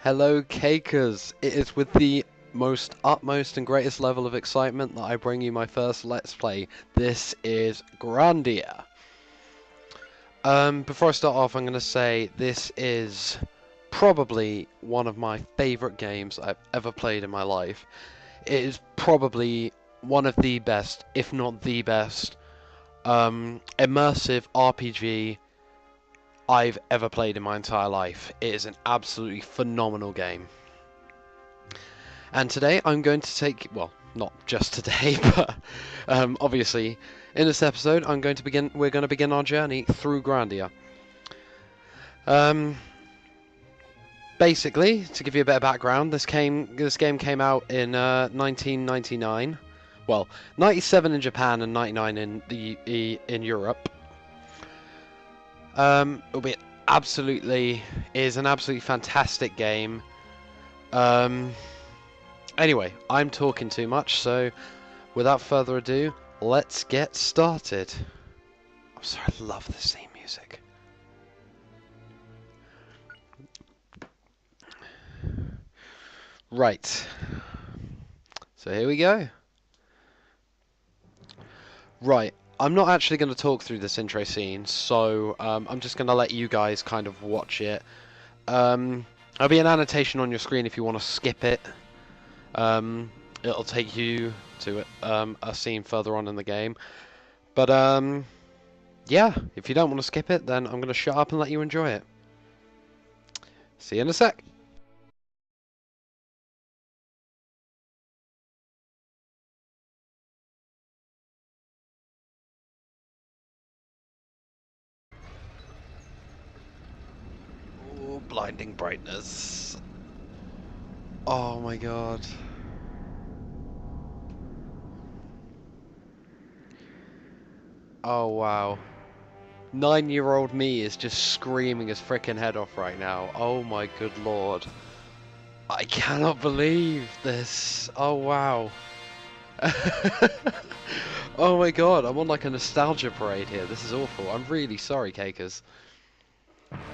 Hello, Cakers! It is with the most utmost and greatest level of excitement that I bring you my first Let's Play. This is Grandia. Before I start off, I'm going to say this is probably one of my favourite games I've ever played in my life. It is probably one of the best, if not the best, immersive RPG I've ever played in my entire life. It is an absolutely phenomenal game. And today I'm going to take, well, not just today, but obviously in this episode we're going to begin our journey through Grandia. Basically, to give you a bit of background, this game came out in 1999. Well, 97 in Japan and 99 in Europe. It is an absolutely fantastic game. Anyway, I'm talking too much, so without further ado, let's get started. I'm sorry, I love this theme music. Right. So here we go. Right. I'm not actually going to talk through this intro scene, so I'm just going to let you guys kind of watch it. There'll be an annotation on your screen if you want to skip it. It'll take you to a scene further on in the game. But yeah, if you don't want to skip it, then I'm going to shut up and let you enjoy it. See you in a sec. Oh, blinding brightness. Oh my god. Oh wow. 9-year-old me is just screaming his frickin' head off right now. Oh my good lord. I cannot believe this. Oh wow. Oh my god, I'm on like a nostalgia parade here. This is awful. I'm really sorry, Cakers.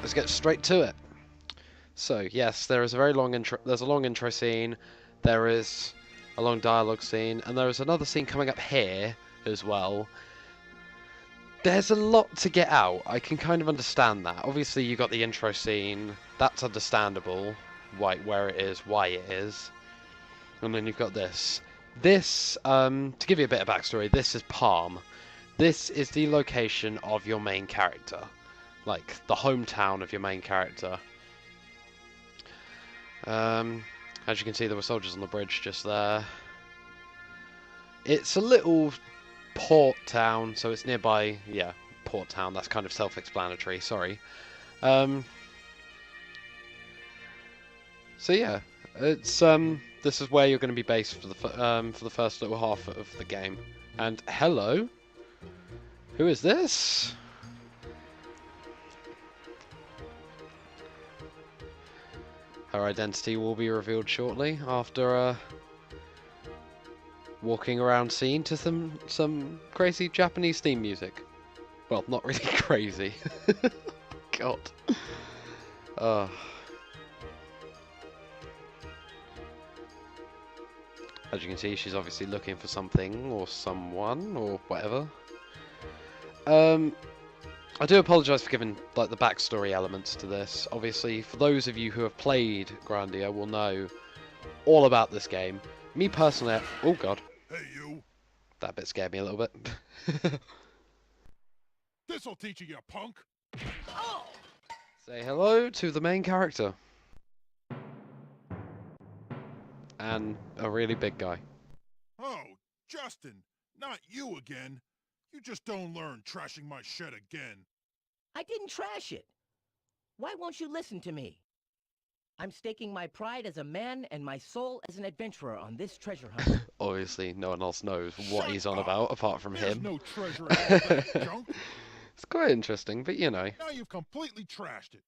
Let's get straight to it. So, yes, there is a very long intro. There's a long intro scene. There is a long dialogue scene, and there is another scene coming up here as well. There's a lot to get out. I can kind of understand that. Obviously, you got the intro scene. That's understandable. Where it is, why it is. And then you've got this. This, to give you a bit of backstory, this is Palm. This is the location of your main character. Like, the hometown of your main character. As you can see, there were soldiers on the bridge just there. It's a little port town, so it's nearby, yeah, port town, that's kind of self-explanatory, sorry. So yeah, it's, this is where you're going to be based for the first little half of the game. And hello? Who is this? Her identity will be revealed shortly after walking around scene to some crazy Japanese theme music. Well, not really crazy. God. As you can see, she's obviously looking for something or someone or whatever. I do apologise for giving like the backstory elements to this. Obviously, for those of you who have played Grandia will know all about this game. Me personally, oh god. Hey you! That bit scared me a little bit. This'll teach you, punk! Oh! Say hello to the main character. And a really big guy. Oh, Justin! Not you again! You just don't learn trashing my shed again. I didn't trash it. Why won't you listen to me? I'm staking my pride as a man and my soul as an adventurer on this treasure hunt. Obviously, no one else knows what Shut he's on up. about apart from There's him. no treasure in all that junk. It's quite interesting, but you know. Now you've completely trashed it.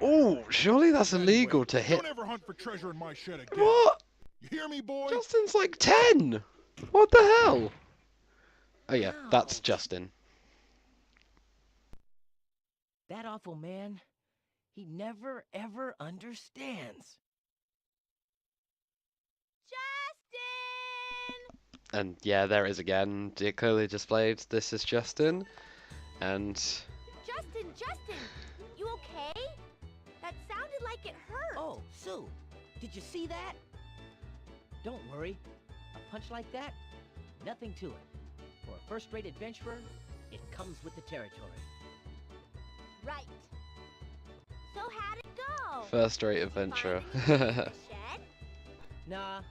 Oh, surely that's Anyway, illegal to hit. Don't ever hunt for treasure in my shed again. What? You hear me, boy? Justin's like 10! What the hell? Oh yeah, that's Justin. That awful man, He never, ever understands. Justin! And yeah, there it is again. It clearly displayed this is Justin. And Justin! You okay? That sounded like it hurt. Oh, Sue, did you see that? Don't worry. A punch like that, nothing to it. For a first-rate adventurer, it comes with the territory. Right. So how'd it go? first-rate adventurer. Find anything in the shed? Nah,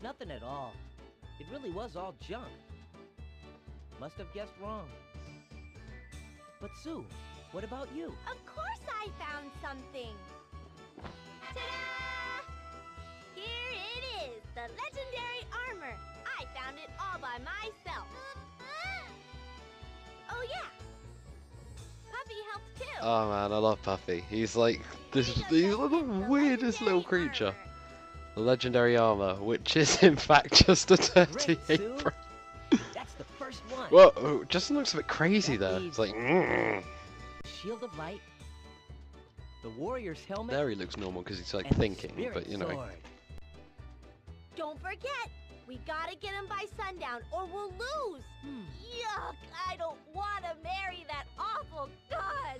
nothing at all. It really was all junk. Must have guessed wrong. But Sue, what about you? Of course I found something. Ta-da! Here it is, the legendary armor. I found it all by myself. Oh yeah. Puppy helped too. Oh man, I love Puffy. He's like he's like the weirdest little creature. The legendary armor, which is in fact just a dirty Great, Sue. apron. That's the first one. Whoa, Justin looks a bit crazy That there. leaves- It's like, Shield of light. The warrior's helmet. there he looks normal because he's like and the thinking, spirit but you know. sword. Don't forget, we gotta get him by sundown or we'll lose. Yuck, I don't want to marry that awful god.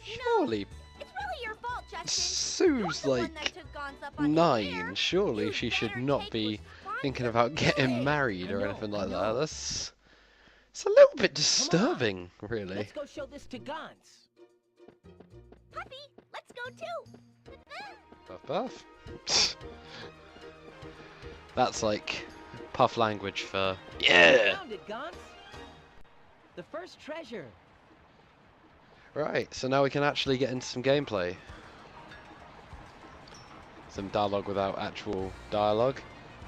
Surely It's really your fault, Justin. Sue's You're the one like that took Gaunt's up on his 9. ear. Surely You she should better not take be thinking about responsibility. getting married I or know, anything I like that. know. It's a little bit disturbing, really. Let's go show this to Gaunt's. Puppy, let's go too. Puff puff. That's like puff language for yeah. Found it, Gaunt's. The first treasure. Right, so now we can actually get into some gameplay. Some dialogue without actual dialogue.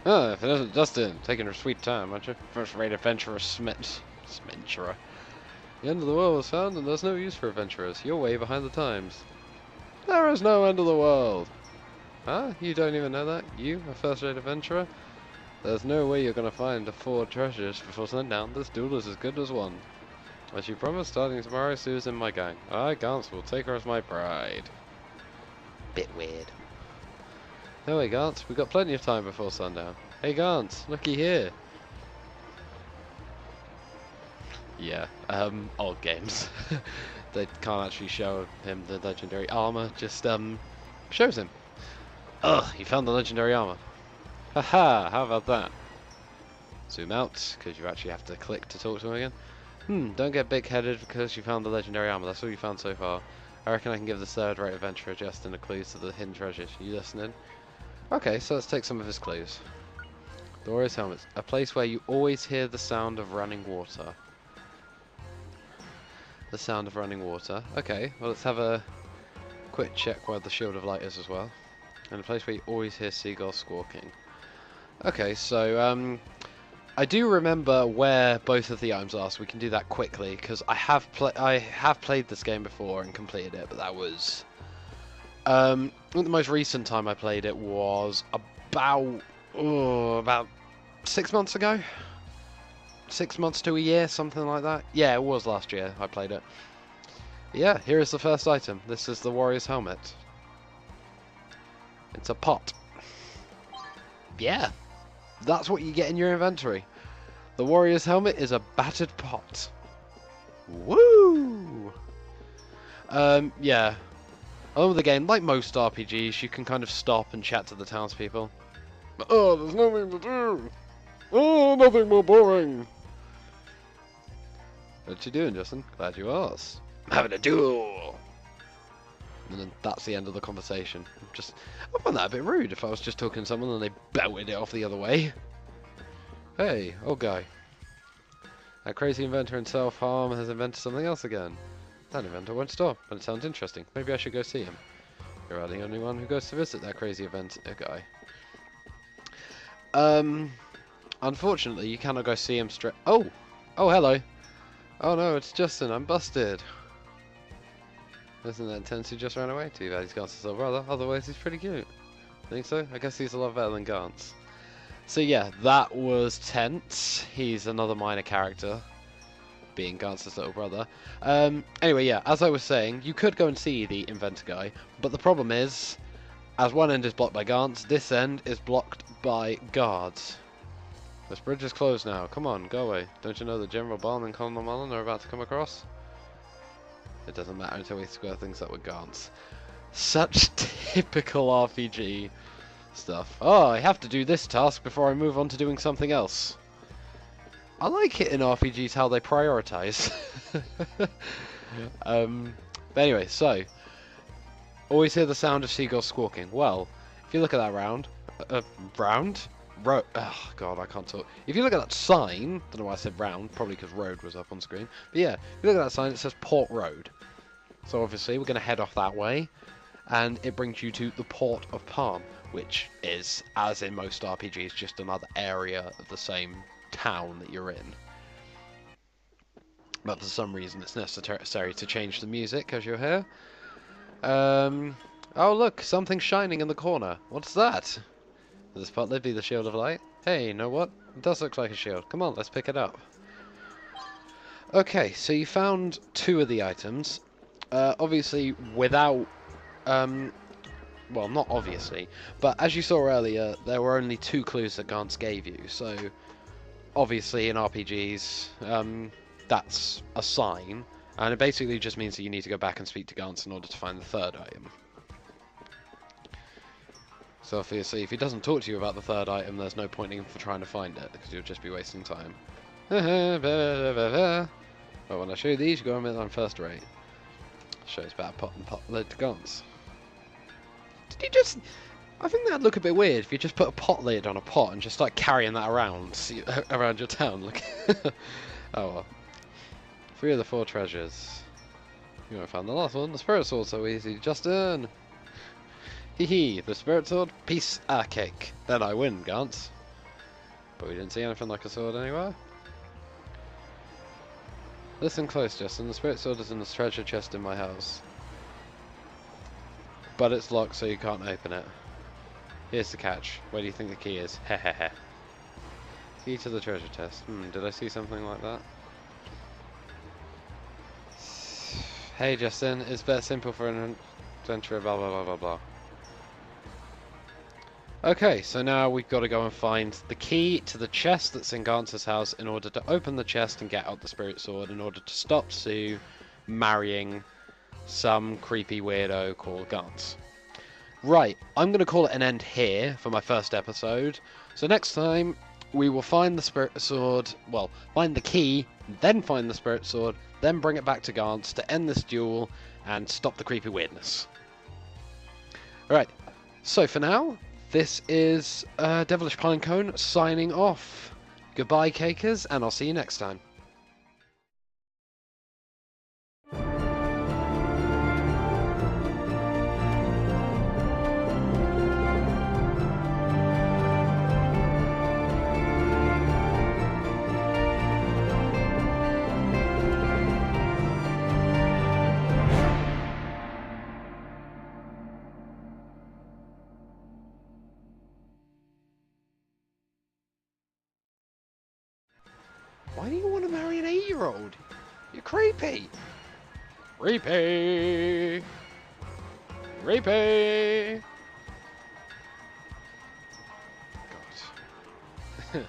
Oh, if it isn't Justin, taking her sweet time, aren't you? First-rate adventurer Smenturer. The end of the world was found and there's no use for adventurers. You're way behind the times. There is no end of the world. Huh? You don't even know that? You, a first-rate adventurer? There's no way you're gonna find the 4 treasures before sundown. This duel is as good as one. As you promised, starting tomorrow, Sue's in my gang. I, Gance, will take her as my bride. Bit weird. No way, Gance. We've got plenty of time before sundown. Hey, Gance, looky here. Yeah, old games. They can't actually show him the legendary armor, just, shows him. Ugh, you found the legendary armor. Haha, how about that? Zoom out, because you actually have to click to talk to him again. Don't get big-headed because you found the legendary armor. That's all you found so far. I reckon I can give the third-rate adventurer Justin a clue to the hidden treasures. You listening? Okay, so let's take some of his clues. The Warrior's Helmet. A place where you always hear the sound of running water. The sound of running water. Okay, well let's have a quick check where the Shield of Light is as well. And a place where you always hear seagulls squawking. Okay, so I do remember where both of the items are, so we can do that quickly because I have played this game before and completed it, but that was the most recent time I played it was about 6 months ago. 6 months to a year, something like that. Yeah, it was last year I played it. Yeah, here is the first item. This is the Warrior's Helmet. It's a pot. Yeah, that's what you get in your inventory. The Warrior's Helmet is a battered pot. Woo! Yeah. Along with the game, like most RPGs, you can kind of stop and chat to the townspeople. Oh, there's nothing to do! Oh, nothing more boring! What you doing, Justin? Glad you asked. I'm having a duel! And then that's the end of the conversation. I find that a bit rude if I was just talking to someone and they belted it off the other way. Hey, old guy. That crazy inventor in self-harm has invented something else again. That inventor won't stop, but it sounds interesting. Maybe I should go see him. You're the only one who goes to visit that crazy guy. Unfortunately, you cannot go see him straight. Oh, hello. Oh no, it's Justin. I'm busted. Isn't that intense? He just ran away. Too bad he's Gance's little brother. Otherwise, he's pretty cute. Think so? I guess he's a lot better than Gance. So yeah, that was tense. He's another minor character. being Gantz's little brother. Anyway, yeah, as I was saying, you could go and see the inventor guy, but the problem is, as one end is blocked by Gantz, this end is blocked by guards. This bridge is closed now. Come on, go away. Don't you know that General Balm and Colonel Mullen are about to come across? It doesn't matter until we square things up with Gantz. Such typical RPG stuff. Oh, I have to do this task before I move on to doing something else. I like it in RPGs how they prioritize. But anyway, so always hear the sound of seagulls squawking. Well, if you look at that oh god, I can't talk. If you look at that sign, don't know why I said round, probably because road was up on screen. But yeah, if you look at that sign, it says Port Road. So obviously we're going to head off that way, and it brings you to the Port of Palm, which is, as in most RPGs, just another area of the same town that you're in. But for some reason it's necessary to change the music, as you'll hear. Oh look, something shining in the corner. What's that? Will this pot lid be the shield of light? Hey, you know what? It does look like a shield. Come on, let's pick it up. Okay, so you found 2 of the items. Obviously without... well, not obviously, but as you saw earlier, there were only 2 clues that Gantz gave you, so obviously in RPGs, that's a sign, and it basically just means that you need to go back and speak to Gantz in order to find the 3rd item. So obviously, if he doesn't talk to you about the 3rd item, there's no point in for trying to find it, because you'll just be wasting time. But when I show you these, you go on with on first rate. Shows about pot and pot lid to Gantz. Did you just... I think that'd look a bit weird if you just put a pot lid on a pot and just start carrying that around around your town. Look. Oh well. 3 of the 4 treasures. You won't find the last one. The spirit sword so easy, Justin. Hee hee, the spirit sword, piece a cake. Then I win, Gantz. But we didn't see anything like a sword anywhere. Listen close, Justin. The spirit sword is in the treasure chest in my house. But it's locked, so you can't open it. Here's the catch. Where do you think the key is? Hehehe. Key to the treasure chest. Did I see something like that? Hey Justin, it's better simple for an adventurer, blah blah blah blah blah. Okay, so now we've got to go and find the key to the chest that's in Gantz's house in order to open the chest and get out the spirit sword in order to stop Sue marrying some creepy weirdo called Gantz. Right, I'm going to call it an end here for my first episode. So next time we will find the spirit sword, well, find the key, then find the spirit sword, then bring it back to Gantz to end this duel and stop the creepy weirdness. Alright, so for now, this is Devilish Pinecone signing off. Goodbye, cakers, and I'll see you next time. Why do you want to marry an 8-year-old? You're creepy. Creepy. Creepy. God.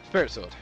Spirit sword.